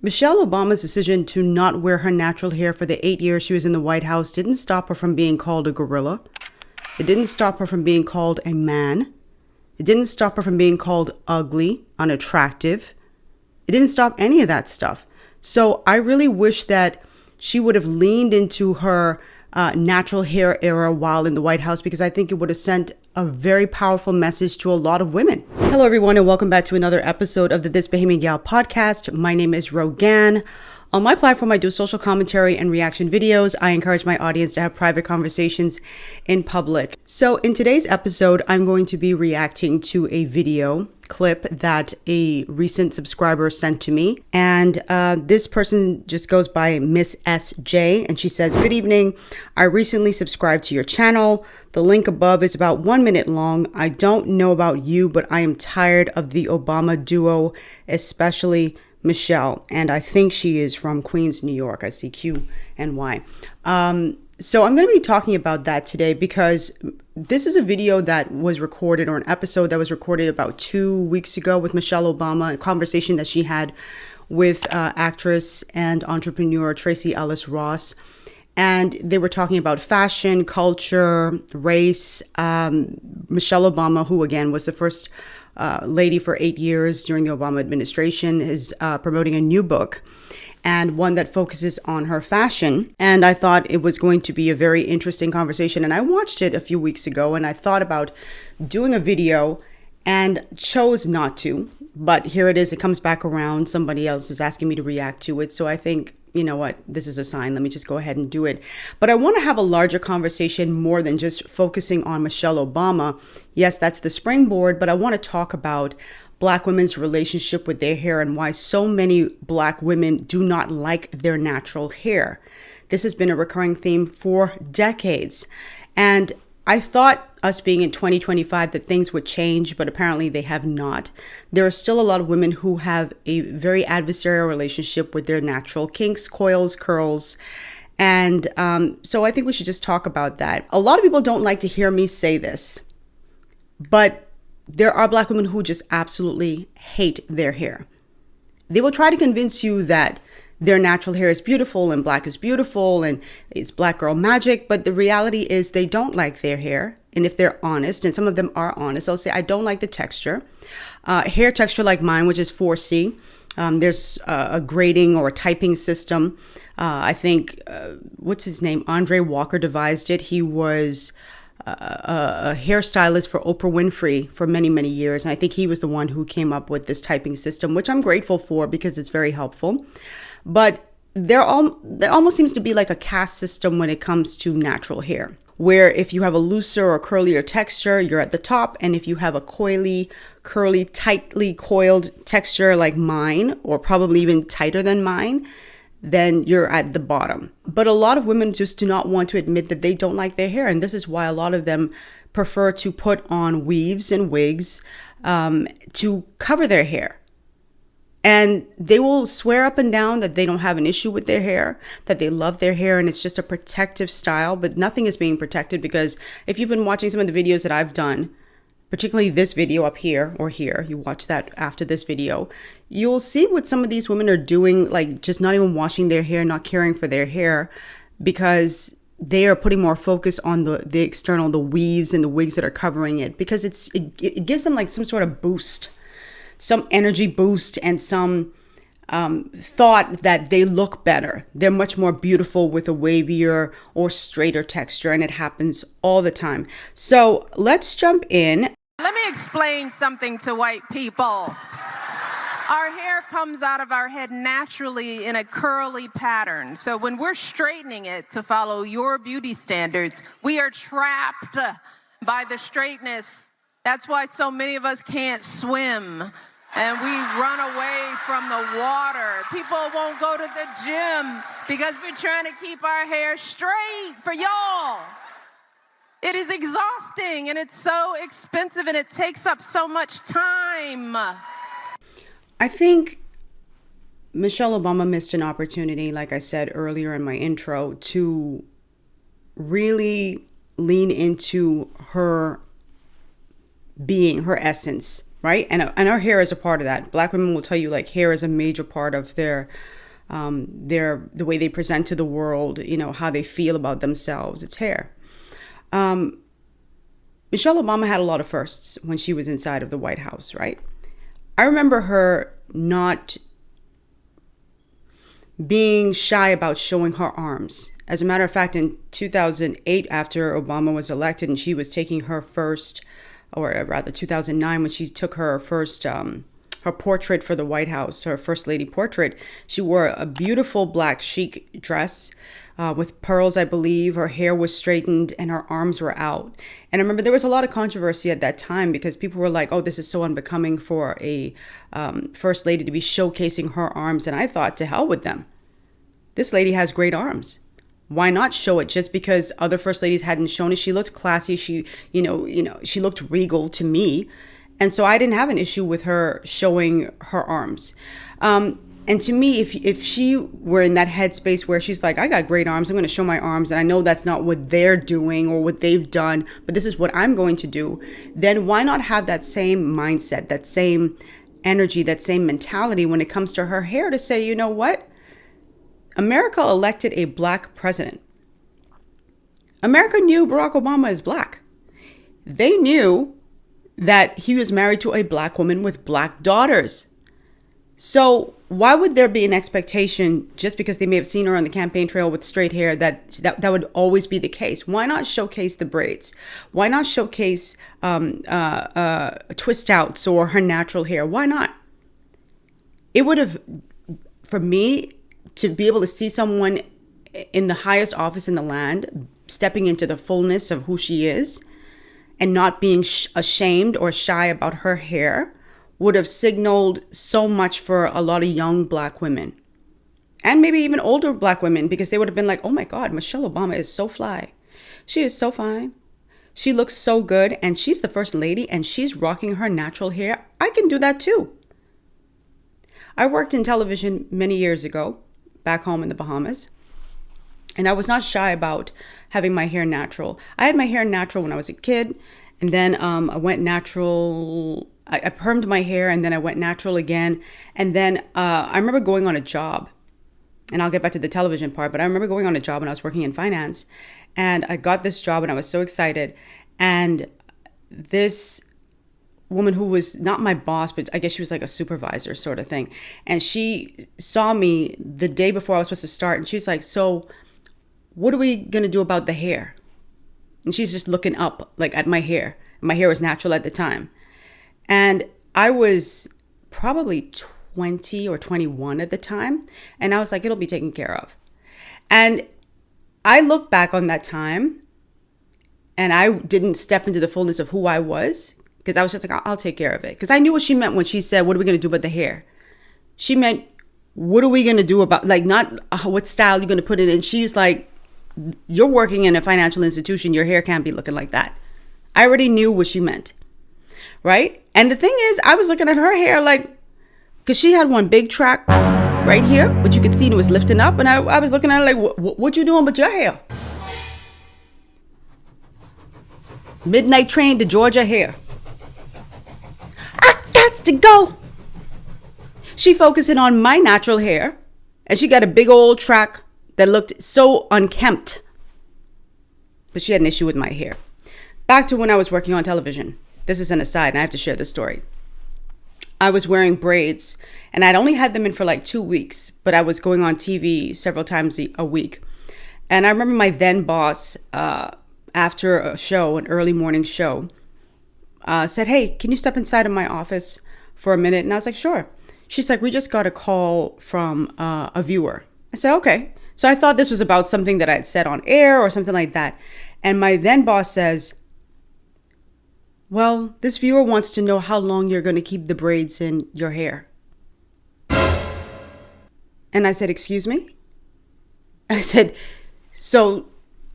Michelle Obama's decision to not wear her natural hair for the 8 years she was in the White House didn't stop her from being called a gorilla. It didn't stop her from being called a man. It didn't stop her from being called ugly, unattractive. It didn't stop any of that stuff. So I really wish that she would have leaned into her natural hair era while in the White House, because I think it would have sent a very powerful message to a lot of women. Hello, everyone, and welcome back to another episode of the This Bahamian Gyal podcast. My name is Rogan. On my platform, I do social commentary and reaction videos. I encourage my audience to have private conversations in public. So in today's episode, I'm going to be reacting to a video clip that a recent subscriber sent to me. And this person just goes by Miss SJ, and she says, "Good evening. I recently subscribed to your channel. The link above is about 1 minute long. I don't know about you, but I am tired of the Obama duo, especially Michelle." And I think she is from Queens, New York. I see Q and Y. So I'm going to be talking about that today because this is a video that was recorded, or an episode that was recorded about 2 weeks ago with Michelle Obama, a conversation that she had with actress and entrepreneur Tracee Ellis Ross. And they were talking about fashion, culture, race. Michelle Obama, who again was the first lady for 8 years during the Obama administration, is promoting a new book, and one that focuses on her fashion. And I thought it was going to be a very interesting conversation. And I watched it a few weeks ago, and I thought about doing a video and chose not to. But here it is. It comes back around. Somebody else is asking me to react to it. So I think, you know what, this is a sign. Let me just go ahead and do it. But I want to have a larger conversation more than just focusing on Michelle Obama. Yes, that's the springboard, but I want to talk about Black women's relationship with their hair and why so many Black women do not like their natural hair. This has been a recurring theme for decades. And I thought, us being in 2025, that things would change, but apparently they have not. There are still a lot of women who have a very adversarial relationship with their natural kinks, coils, curls. And so I think we should just talk about that. A lot of people don't like to hear me say this, but there are Black women who just absolutely hate their hair. They will try to convince you that their natural hair is beautiful and Black is beautiful and it's Black girl magic. But the reality is they don't like their hair. And if they're honest, and some of them are honest, they'll say, I don't like the texture. Hair texture like mine, which is 4C. There's a grading or a typing system. I think, what's his name? Andre Walker devised it. He was a hairstylist for Oprah Winfrey for many, many years. And I think he was the one who came up with this typing system, which I'm grateful for because it's very helpful. But there almost seems to be like a caste system when it comes to natural hair, where if you have a looser or curlier texture, you're at the top. And if you have a coily, curly, tightly coiled texture like mine, or probably even tighter than mine, then you're at the bottom. But a lot of women just do not want to admit that they don't like their hair. And this is why a lot of them prefer to put on weaves and wigs to cover their hair. And they will swear up and down that they don't have an issue with their hair, that they love their hair, and it's just a protective style. But nothing is being protected, because if you've been watching some of the videos that I've done, particularly this video up here or here, you watch that after this video, you'll see what some of these women are doing, like just not even washing their hair, not caring for their hair, because they are putting more focus on the external, the weaves and the wigs that are covering it, because it gives them like some sort of boost, some energy boost, and some thought that they look better. They're much more beautiful with a wavier or straighter texture, and it happens all the time. So let's jump in. Let me explain something to white people. Our hair comes out of our head naturally in a curly pattern. So when we're straightening it to follow your beauty standards, we are trapped by the straightness. That's why so many of us can't swim, and we run away from the water. People won't go to the gym because we're trying to keep our hair straight for y'all. It is exhausting, and it's so expensive, and it takes up so much time. I think Michelle Obama missed an opportunity, like I said earlier in my intro, to really lean into her being, her essence, right? And our hair is a part of that. Black women will tell you like hair is a major part of their the way they present to the world, you know, how they feel about themselves. It's hair. Michelle Obama had a lot of firsts when she was inside of the White House, right? I remember her not being shy about showing her arms. As a matter of fact, in 2008, after Obama was elected and she was taking her first, or rather 2009, when she took her first, her portrait for the White House, her first lady portrait, she wore a beautiful black chic dress with pearls, I believe. Her hair was straightened and her arms were out. And I remember there was a lot of controversy at that time because people were like, oh, this is so unbecoming for a first lady to be showcasing her arms. And I thought, to hell with them. This lady has great arms. Why not show it? Just because other first ladies hadn't shown it. She looked classy. She, she looked regal to me. And so I didn't have an issue with her showing her arms. And to me, if she were in that headspace where she's like, I got great arms, I'm going to show my arms, and I know that's not what they're doing or what they've done, but this is what I'm going to do, then why not have that same mindset, that same energy, that same mentality when it comes to her hair to say, you know what? America elected a black president. America knew Barack Obama is black. They knew that he was married to a black woman with black daughters. So why would there be an expectation, just because they may have seen her on the campaign trail with straight hair, that would always be the case? Why not showcase the braids? Why not showcase twist outs or her natural hair? Why not? It would have, for me, to be able to see someone in the highest office in the land stepping into the fullness of who she is and not being ashamed or shy about her hair would have signaled so much for a lot of young black women and maybe even older black women, because they would have been like, oh my God, Michelle Obama is so fly. She is so fine. She looks so good, and she's the first lady and she's rocking her natural hair. I can do that too. I worked in television many years ago back home in the Bahamas, and I was not shy about having my hair natural. I had my hair natural when I was a kid, and then I went natural. I permed my hair, and then I went natural again. And then I remember going on a job, and I'll get back to the television part, but I remember going on a job when I was working in finance, and I got this job and I was so excited. And this woman who was not my boss, but I guess she was like a supervisor sort of thing. And she saw me the day before I was supposed to start. And she's like, so what are we going to do about the hair? And she's just looking up like at my hair. My hair was natural at the time. And I was probably 20 or 21 at the time. And I was like, it'll be taken care of. And I look back on that time and I didn't step into the fullness of who I was, because I was just like, I'll take care of it. Because I knew what she meant when she said, what are we going to do about the hair? She meant, what are we going to do about, like, not what style you're going to put it in. She's like, you're working in a financial institution. Your hair can't be looking like that. I already knew what she meant. Right? And the thing is, I was looking at her hair like, because she had one big track right here, which you could see it was lifting up. And I was looking at her like, what you doing with your hair? Midnight train to Georgia hair. I got to go. She focusing on my natural hair, and she got a big old track that looked so unkempt. But she had an issue with my hair. Back to when I was working on television. This is an aside, and I have to share this story. I was wearing braids, and I'd only had them in for like 2 weeks, but I was going on TV several times a week. And I remember my then boss, after a show, an early morning show, said, hey, can you step inside of my office for a minute? And I was like, sure. She's like, we just got a call from a viewer. I said, okay. So I thought this was about something that I had said on air or something like that. And my then boss says, well, this viewer wants to know how long you're going to keep the braids in your hair. And I said, excuse me? I said, so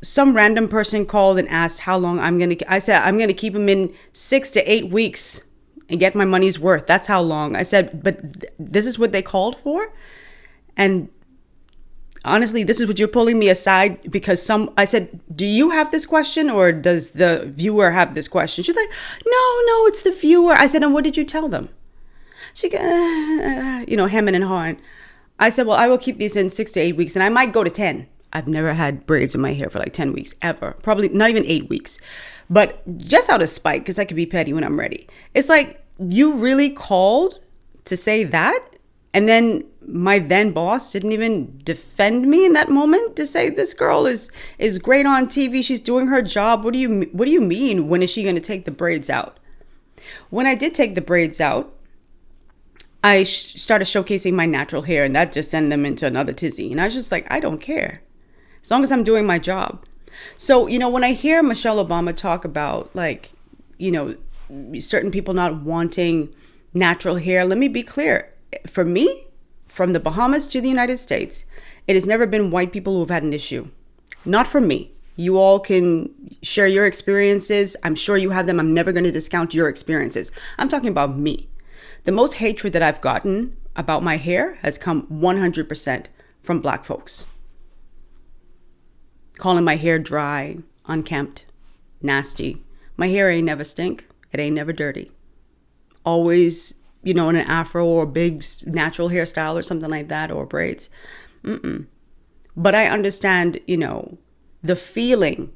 some random person called and asked how long I said, I'm going to keep them in 6 to 8 weeks and get my money's worth. That's how long. I said, but this is what they called for? And honestly, this is what you're pulling me aside because I said, do you have this question or does the viewer have this question? She's like, no, it's the viewer. I said, and what did you tell them? She go, hemming and hawing. I said, well, I will keep these in 6 to 8 weeks and I might go to 10. I've never had braids in my hair for like 10 weeks ever. Probably not even 8 weeks. But just out of spite, because I could be petty when I'm ready. It's like, you really called to say that? And then my then boss didn't even defend me in that moment to say this girl is great on TV. She's doing her job. What do you mean? When is she going to take the braids out? When I did take the braids out, I started showcasing my natural hair, and that just sent them into another tizzy. And I was just like, I don't care as long as I'm doing my job. So, when I hear Michelle Obama talk about certain people not wanting natural hair, let me be clear. For me, from the Bahamas to the United States, it has never been white people who have had an issue. Not for me. You all can share your experiences. I'm sure you have them. I'm never going to discount your experiences. I'm talking about me. The most hatred that I've gotten about my hair has come 100% from Black folks. Calling my hair dry, unkempt, nasty. My hair ain't never stink. It ain't never dirty. Always, in an afro or a big natural hairstyle or something like that, or braids. But I understand, the feeling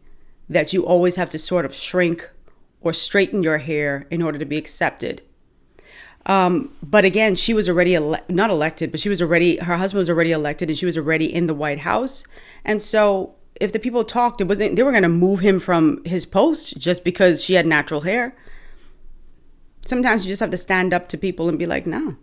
that you always have to sort of shrink or straighten your hair in order to be accepted. But again, she was already not elected, but her husband was already elected and she was already in the White House. And so if the people talked, they were going to move him from his post just because she had natural hair. Sometimes you just have to stand up to people and be like, no,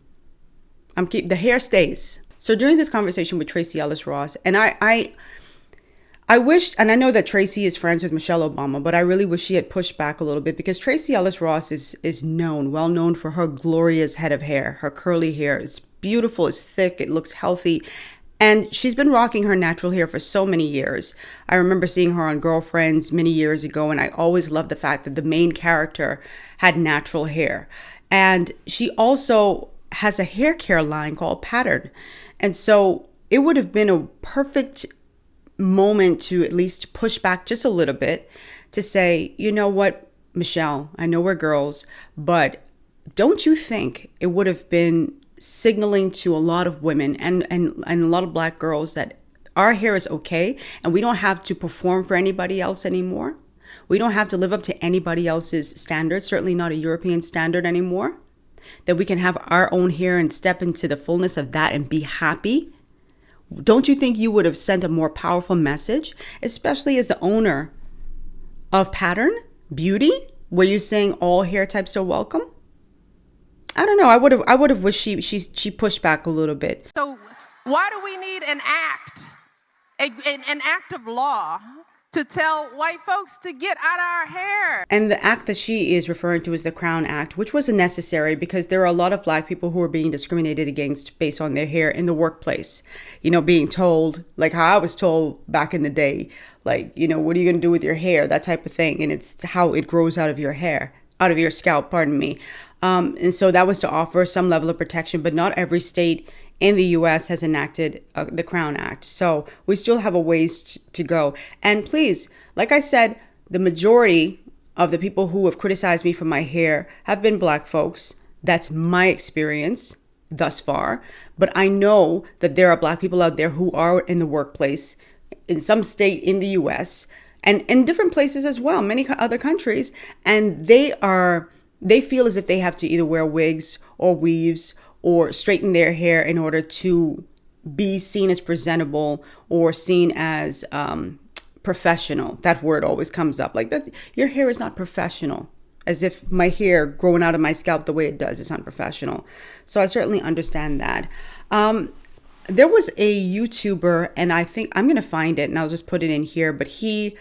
the hair stays. So during this conversation with Tracee Ellis Ross, and I wish, and I know that Tracee is friends with Michelle Obama, but I really wish she had pushed back a little bit because Tracee Ellis Ross is well known for her glorious head of hair, her curly hair. It's beautiful, it's thick, it looks healthy. And she's been rocking her natural hair for so many years. I remember seeing her on Girlfriends many years ago, and I always loved the fact that the main character had natural hair. And she also has a hair care line called Pattern. And so it would have been a perfect moment to at least push back just a little bit to say, you know what, Michelle, I know we're girls, but don't you think it would have been signaling to a lot of women and a lot of Black girls that our hair is okay and we don't have to perform for anybody else anymore? We don't have to live up to anybody else's standards, certainly not a European standard anymore, that we can have our own hair and step into the fullness of that and be happy. Don't you think you would have sent a more powerful message, especially as the owner of Pattern Beauty, where you're saying all hair types are welcome? I don't know. I would have wished she pushed back a little bit. So why do we need an act, an act of law to tell white folks to get out of our hair? And the act that she is referring to is the Crown Act, which was necessary because there are a lot of Black people who are being discriminated against based on their hair in the workplace. Being told, like how I was told back in the day, like, what are you going to do with your hair? That type of thing. And it's how it grows out of your hair, out of your scalp, pardon me. And so that was to offer some level of protection, but not every state in the U.S. has enacted the Crown Act. So we still have a ways to go. And please, like I said, the majority of the people who have criticized me for my hair have been Black folks. That's my experience thus far. But I know that there are Black people out there who are in the workplace in some state in the U.S. and in different places as well, many other countries. And they feel as if they have to either wear wigs or weaves or straighten their hair in order to be seen as presentable or seen as professional. That word always comes up like that. Your hair is not professional. As if my hair growing out of my scalp the way it does is unprofessional. So I certainly understand that. There was a YouTuber, and I think I'm going to find it and I'll just put it in here, but he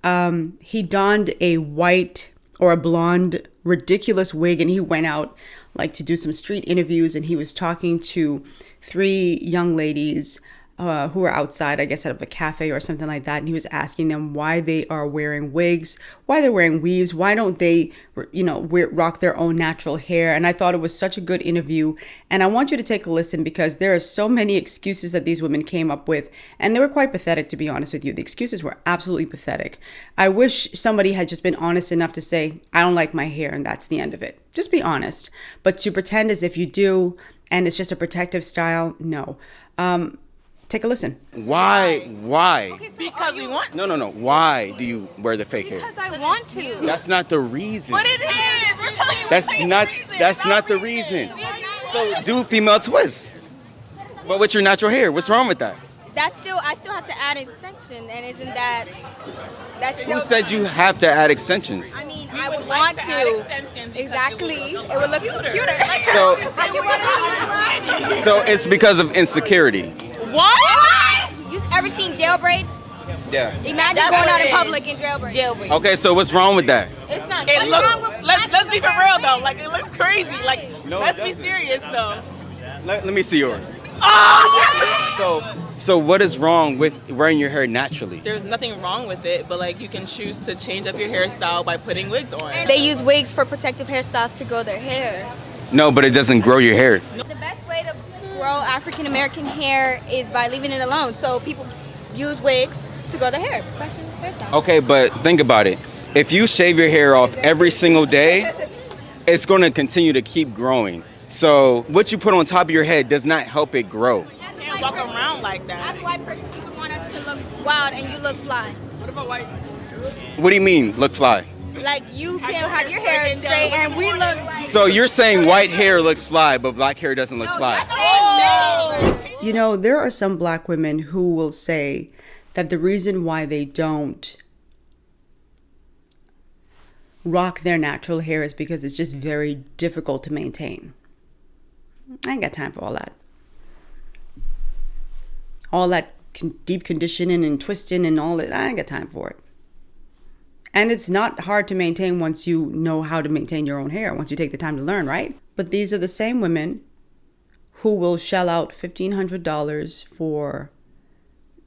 donned a white or a blonde ridiculous wig and he went out like to do some street interviews and he was talking to 3 young ladies who were outside, I guess, out of a cafe or something like that. And he was asking them why they are wearing wigs, why they're wearing weaves, why don't they, rock their own natural hair. And I thought it was such a good interview. And I want you to take a listen because there are so many excuses that these women came up with. And they were quite pathetic, to be honest with you. The excuses were absolutely pathetic. I wish somebody had just been honest enough to say, I don't like my hair, and that's the end of it. Just be honest. But to pretend as if you do, and it's just a protective style, no. Take a listen. Why? Okay, so because we want. No. Why do you wear the fake hair? Because I want to. That's not the reason. But it is. We're telling you. That's not the reason. So do female twists. But with your natural hair, what's wrong with that? I still have to add extension, and isn't that? That's still. Who said you have to add extensions? I mean, I would want to. Exactly. It would look cuter. So it's because of insecurity. What? You ever seen jail braids? Yeah. Imagine going out in public in jail braids. Okay, so what's wrong with that? It's not. It looks. Let's be for real though. Like it looks crazy. Like No, let's it be doesn't. serious though. Let me see yours. Oh! So what is wrong with wearing your hair naturally? There's nothing wrong with it, but like you can choose to change up your hairstyle by putting wigs on. They use wigs for protective hairstyles to grow their hair. No, but it doesn't grow your hair. The best way to grow African American hair is by leaving it alone. So people use wigs to grow their hair. Protective hairstyle. Okay, but think about it. If you shave your hair off every single day, it's going to continue to keep growing. So what you put on top of your head does not help it grow. You can't walk around like that. As a white person, you would want us to look wild and you look fly. What if a white? What do you mean, look fly? Like you can have your hair straight and we look like. So you're saying white hair looks fly, but black hair doesn't look fly? You know, there are some black women who will say that the reason why they don't rock their natural hair is because it's just very difficult to maintain. I ain't got time for all that. All that deep conditioning and twisting and all that, I ain't got time for it. And it's not hard to maintain once you know how to maintain your own hair, once you take the time to learn, right? But these are the same women who will shell out $1,500 for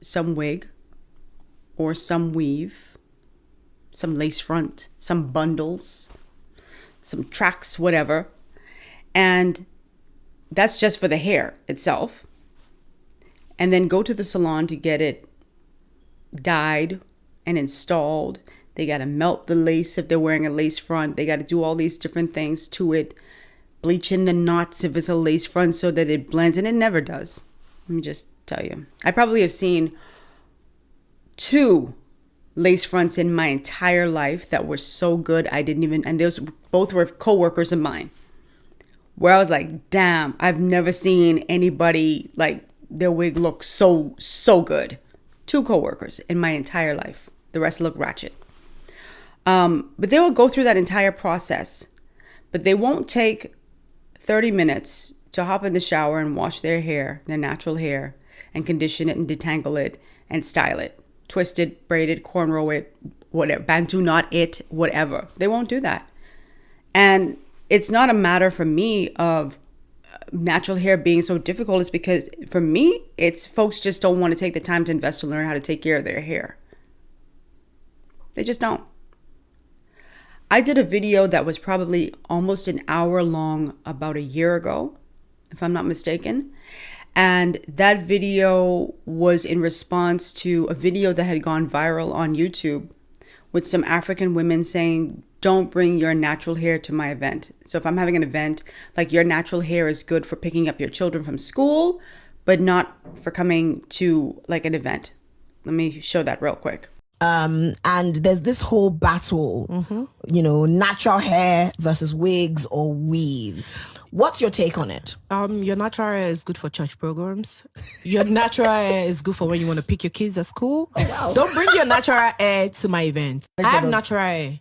some wig or some weave, some lace front, some bundles, some tracks, whatever. And that's just for the hair itself. And then go to the salon to get it dyed and installed. They got to melt the lace if they're wearing a lace front. They got to do all these different things to it. Bleach in the knots if it's a lace front so that it blends. And it never does. Let me just tell you. I probably have seen 2 lace fronts in my entire life that were so good I didn't even, and those both were co-workers of mine, where I was like, damn, I've never seen anybody like their wig look so good. 2 co-workers in my entire life. The rest look ratchet. But they will go through that entire process, but they won't take 30 minutes to hop in the shower and wash their hair, their natural hair, and condition it and detangle it and style it. Twist it, braid it, cornrow it, whatever, bantu knot it, whatever. They won't do that. And it's not a matter for me of natural hair being so difficult. It's because for me, it's folks just don't want to take the time to invest to learn how to take care of their hair. They just don't. I did a video that was probably almost an hour long about a year ago, if I'm not mistaken. And that video was in response to a video that had gone viral on YouTube with some African women saying, don't bring your natural hair to my event. So if I'm having an event, like your natural hair is good for picking up your children from school, but not for coming to like an event. Let me show that real quick. And there's this whole battle, natural hair versus wigs or weaves. What's your take on it? Your natural hair is good for church programs. Your natural hair is good for when you want to pick your kids at school. Oh, wow. Don't bring your natural hair to my event. I have natural hair,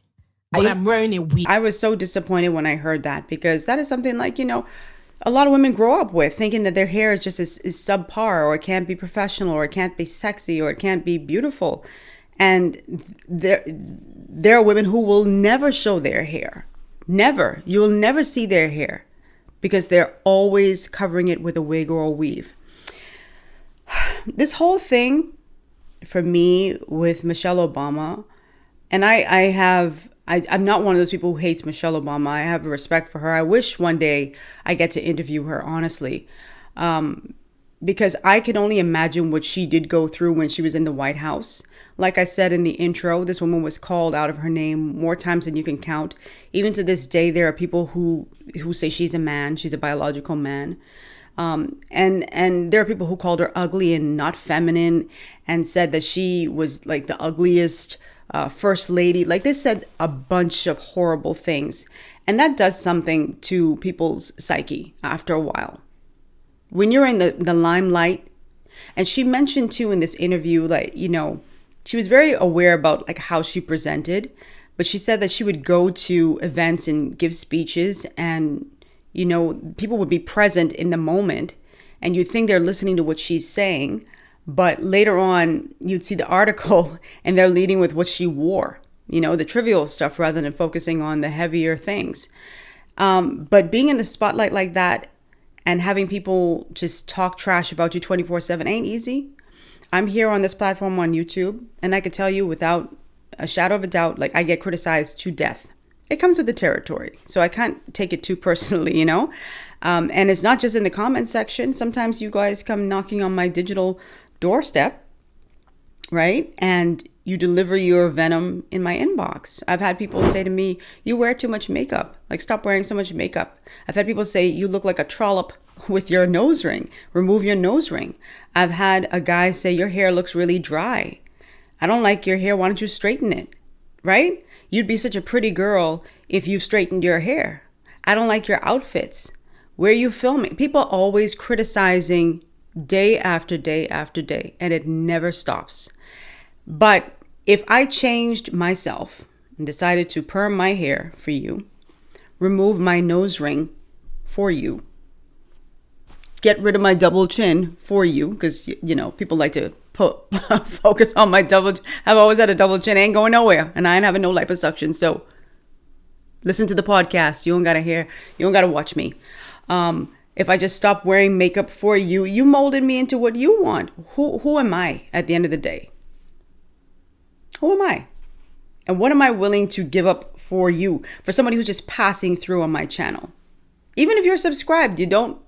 but I'm wearing a wig. I was so disappointed when I heard that, because that is something like, a lot of women grow up with, thinking that their hair is just is subpar, or it can't be professional, or it can't be sexy, or it can't be beautiful. And there are women who will never show their hair. Never. You'll never see their hair because they're always covering it with a wig or a weave. this whole thing for me with Michelle Obama, and I'm not one of those people who hates Michelle Obama. I have respect for her. I wish one day I get to interview her, honestly, because I can only imagine what she did go through when she was in the White House. Like I said in the intro, this woman was called out of her name more times than you can count. Even to this day, there are people who say she's a man, she's a biological man. And there are people who called her ugly and not feminine and said that she was like the ugliest first lady. Like, they said a bunch of horrible things. And that does something to people's psyche after a while. When you're in the limelight, and she mentioned too in this interview, like, you know, she was very aware about like how she presented, but she said that she would go to events and give speeches, and, you know, people would be present in the moment and you'd think they're listening to what she's saying. But later on, you'd see the article and they're leading with what she wore, you know, the trivial stuff rather than focusing on the heavier things. But being in the spotlight like that and having people just talk trash about you 24/7 ain't easy. I'm here on this platform on YouTube, and I could tell you without a shadow of a doubt, like, I get criticized to death. It comes with the territory, so I can't take it too personally, you know? And it's not just in the comment section. Sometimes you guys come knocking on my digital doorstep, right? And you deliver your venom in my inbox. I've had people say to me, you wear too much makeup. Like, stop wearing so much makeup. I've had people say, you look like a trollop with your nose ring. Remove your nose ring. I've had a guy say, your hair looks really dry. I don't like your hair. Why don't you straighten it? Right? You'd be such a pretty girl if you straightened your hair. I don't like your outfits. Where are you filming? People always criticizing day after day after day, and it never stops. But if I changed myself and decided to perm my hair for you, remove my nose ring for you, get rid of my double chin for you, because, you know, people like to focus on my double. I've always had a double chin, ain't going nowhere, and I ain't having no liposuction. So listen to the podcast. You don't gotta hear. You don't gotta watch me. If I just stop wearing makeup for you, you molded me into what you want. Who am I at the end of the day? Who am I? And what am I willing to give up for you? For somebody who's just passing through on my channel. Even if you're subscribed, you don't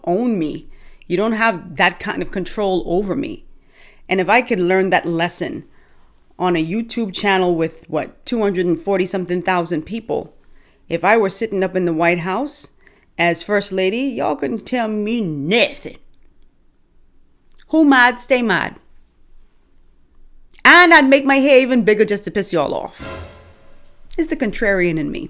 own me. You don't have that kind of control over me. And if I could learn that lesson on a YouTube channel with 240 something thousand people, if I were sitting up in the White House as First Lady, y'all couldn't tell me nothing. Who mad, stay mad. And I'd make my hair even bigger just to piss y'all off. It's the contrarian in me.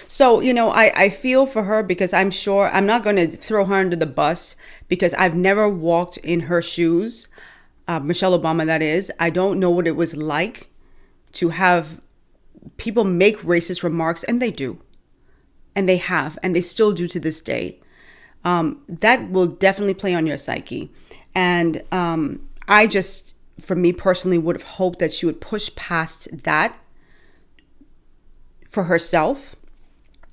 So, you know, I feel for her, because I'm sure I'm not going to throw her under the bus, because I've never walked in her shoes. Michelle Obama, that is. I don't know what it was like to have people make racist remarks, and they do. And they have, and they still do to this day. That will definitely play on your psyche. And I just, for me personally, would have hoped that she would push past that for herself.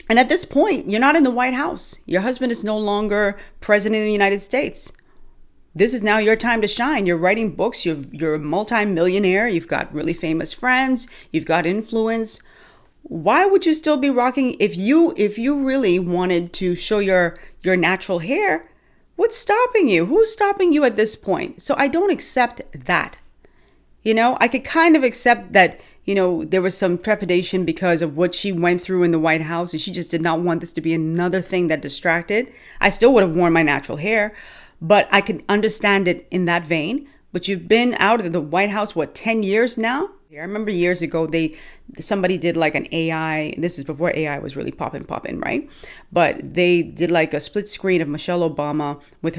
And at this point, you're not in the White House. Your husband is no longer president of the United States. This is now your time to shine. You're writing books. You're a multi-millionaire. You've got really famous friends. You've got influence. Why would you still be rocking? If you really wanted to show your natural hair, what's stopping you? Who's stopping you at this point? So I don't accept that. You know, I could kind of accept that, you know, there was some trepidation because of what she went through in the White House, and she just did not want this to be another thing that distracted. I still would have worn my natural hair, but I can understand it in that vein. But you've been out of the White House, 10 years now? I remember years ago, somebody did like an AI, this is before AI was really popping, right? But they did like a split screen of Michelle Obama with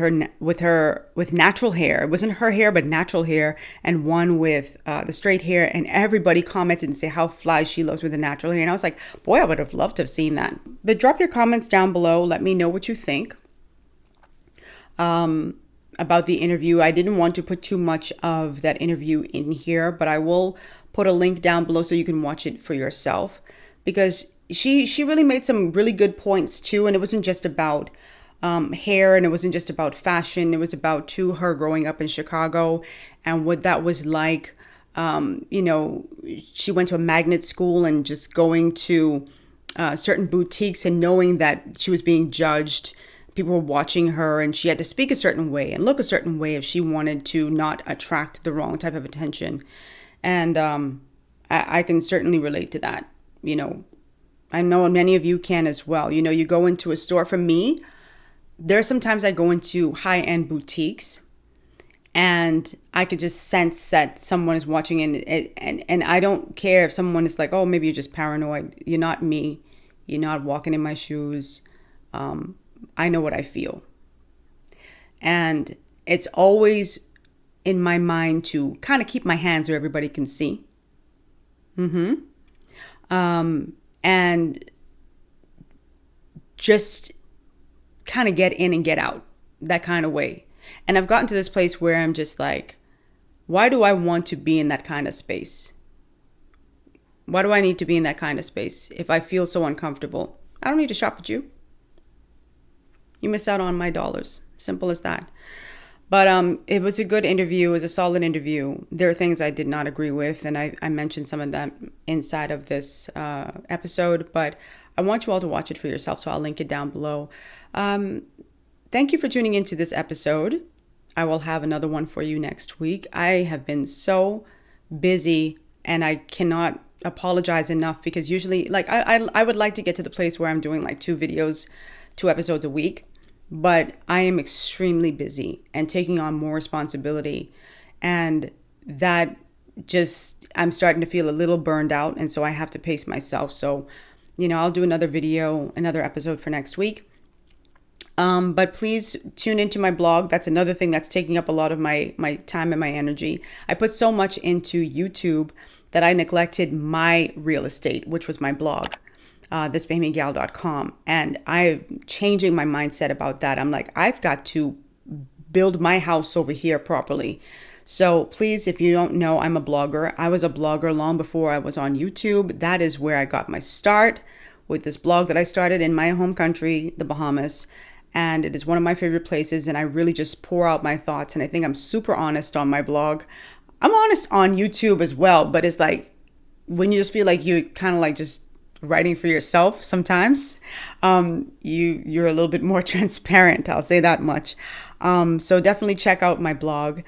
natural hair. It wasn't her hair, but natural hair, and one with the straight hair. And everybody commented and say how fly she looks with the natural hair. And I was like, boy, I would have loved to have seen that. But drop your comments down below. Let me know what you think about the interview. I didn't want to put too much of that interview in here, but I will put a link down below so you can watch it for yourself, because she really made some really good points too. And it wasn't just about hair, and it wasn't just about fashion. It was about her growing up in Chicago and what that was like. She went to a magnet school and just going to certain boutiques and knowing that she was being judged. People were watching her and she had to speak a certain way and look a certain way if she wanted to not attract the wrong type of attention. And I can certainly relate to that. I know many of you can as well. You go into a store. For me, there's sometimes I go into high-end boutiques and I could just sense that someone is watching, and I don't care if someone is like, oh, maybe you're just paranoid. You're not me. You're not walking in my shoes. I know what I feel. And it's always in my mind to kind of keep my hands where everybody can see. And just kind of get in and get out, that kind of way. And I've gotten to this place where I'm just like, why do I want to be in that kind of space? Why do I need to be in that kind of space if I feel so uncomfortable? I don't need to shop with you. You miss out on my dollars. Simple as that. But it was a good interview. It was a solid interview. There are things I did not agree with, and I mentioned some of that inside of this episode, but I want you all to watch it for yourself, so I'll link it down below. Thank you for tuning into this episode. I will have another one for you next week. I have been so busy, and I cannot apologize enough, because usually, like, I would like to get to the place where I'm doing like 2 episodes a week. But I am extremely busy and taking on more responsibility. And that just, I'm starting to feel a little burned out. And so I have to pace myself. So, I'll do another episode for next week. But please tune into my blog. That's another thing that's taking up a lot of my time and my energy. I put so much into YouTube that I neglected my real estate, which was my blog. thisbahamiangyal.com, and I'm changing my mindset about that. I'm like, I've got to build my house over here properly. So please, if you don't know, I'm a blogger. I was a blogger long before I was on YouTube. That is where I got my start, with this blog that I started in my home country, the Bahamas. And it is one of my favorite places, and I really just pour out my thoughts, and I think I'm super honest on my blog. I'm honest on YouTube as well, but it's like when you just feel like you kind of like just writing for yourself sometimes, you're a little bit more transparent. I'll say that much. So definitely check out my blog.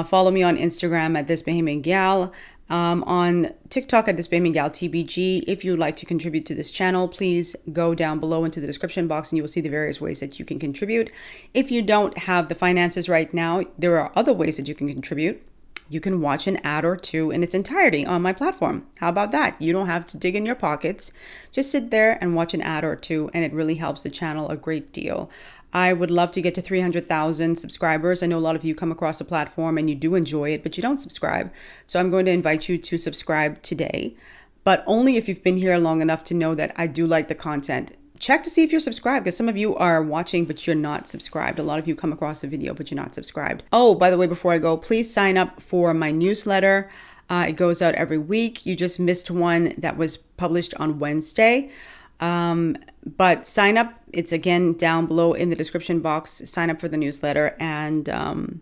Follow me on Instagram at thisbahamiangyal, on TikTok at thisbahamiangyaltbg. If you'd like to contribute to this channel, please go down below into the description box and you will see the various ways that you can contribute. If you don't have the finances right now, there are other ways that you can contribute. You can watch an ad or 2 in its entirety on my platform. How about that? You don't have to dig in your pockets. Just sit there and watch an ad or 2, and it really helps the channel a great deal. I would love to get to 300,000 subscribers. I know a lot of you come across the platform and you do enjoy it, but you don't subscribe. So I'm going to invite you to subscribe today, but only if you've been here long enough to know that I do like the content. Check to see if you're subscribed, because some of you are watching, but you're not subscribed. A lot of you come across the video, but you're not subscribed. Oh, by the way, before I go, please sign up for my newsletter. It goes out every week. You just missed one that was published on Wednesday. But sign up. It's again down below in the description box. Sign up for the newsletter. And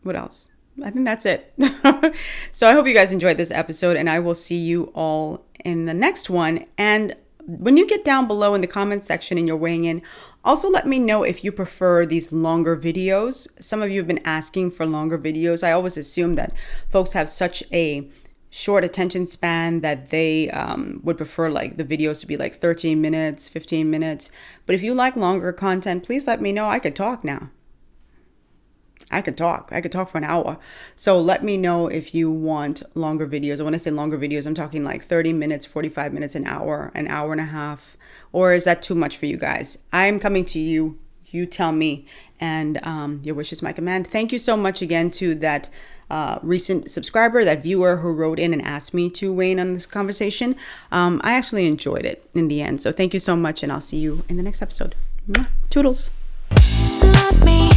what else? I think that's it. So I hope you guys enjoyed this episode, and I will see you all in the next one. And when you get down below in the comments section and you're weighing in, also let me know if you prefer these longer videos. Some of you have been asking for longer videos. I always assume that folks have such a short attention span that they would prefer like the videos to be like 13 minutes, 15 minutes. But if you like longer content, please let me know. I could talk now. I could talk for an hour. So let me know if you want longer videos. When I say longer videos, I'm talking like 30 minutes, 45 minutes, an hour and a half. Or is that too much for you guys? I'm coming to you. You tell me. And your wish is my command. Thank you so much again to that recent subscriber, that viewer who wrote in and asked me to weigh in on this conversation. I actually enjoyed it in the end. So thank you so much, and I'll see you in the next episode. Toodles. Love me.